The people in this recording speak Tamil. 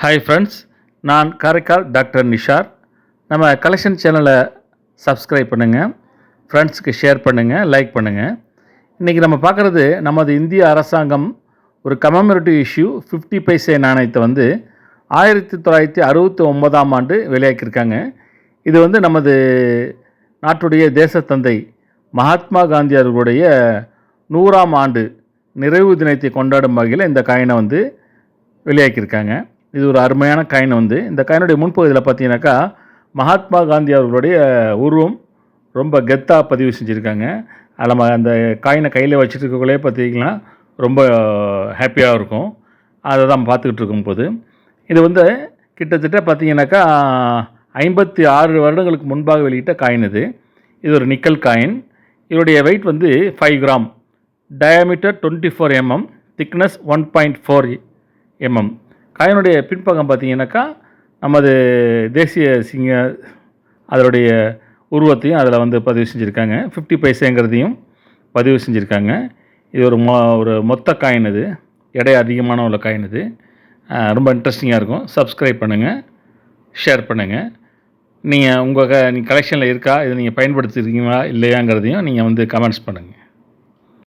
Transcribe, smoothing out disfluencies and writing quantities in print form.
ஹாய் ஃப்ரெண்ட்ஸ், நான் காரைக்கால் டாக்டர் நிஷார். நம்ம கலெக்ஷன் சேனலை சப்ஸ்கிரைப் பண்ணுங்கள், ஃப்ரெண்ட்ஸுக்கு ஷேர் பண்ணுங்கள், லைக் பண்ணுங்கள். இன்றைக்கி நம்ம பார்க்குறது நமது இந்திய அரசாங்கம் ஒரு கமெமரேட்டிவ் இஷ்யூ 50 பைசே நாணயத்தை 1969ஆம் ஆண்டு வெளியாக்கியிருக்காங்க. இது நமது நாட்டுடைய தேசத்தந்தை மகாத்மா காந்தி அவர்களுடைய 100ஆம் ஆண்டு நிறைவு தினத்தை கொண்டாடும் வகையில் இந்த காயினை வெளியாக்கியிருக்காங்க. இது ஒரு அருமையான காயின். இந்த காயினுடைய முன்பகுதியில் பார்த்தீங்கன்னாக்கா மகாத்மா காந்தி அவர்களுடைய உருவம் ரொம்ப கெத்தாக பதிவு செஞ்சுருக்காங்க. அதில் அந்த காயினை கையில் வச்சுட்டு இருக்கக்குள்ளே பார்த்தீங்கன்னா ரொம்ப ஹாப்பியாக இருக்கும். அதை தான் பார்த்துக்கிட்டு இருக்கும்போது இது கிட்டத்தட்ட பார்த்தீங்கன்னாக்கா 56 வருடங்களுக்கு முன்பாக வெளியிட்ட காயின். இது ஒரு நிக்கல் காயின். இதோடைய weight 5 gram, diameter 24 mm, thickness 1.4 mm. காயினுடைய பின்பக்கம் பார்த்தீங்கன்னாக்கா நமது தேசிய சிங்க அதனுடைய உருவத்தையும் அதில் பதிவு செஞ்சுருக்காங்க. 50 பைசேங்கிறதையும் பதிவு செஞ்சுருக்காங்க. இது ஒரு மொத்த காயின். இது எடை அதிகமான உள்ள காயின். இது ரொம்ப இன்ட்ரெஸ்டிங்காக இருக்கும். சப்ஸ்கிரைப் பண்ணுங்கள், ஷேர் பண்ணுங்கள். நீங்கள் உங்கள் கலெக்ஷனில் இருக்கா, இதை நீங்கள் பயன்படுத்திருக்கீங்களா இல்லையாங்கிறதையும் நீங்கள் கமெண்ட்ஸ் பண்ணுங்கள்.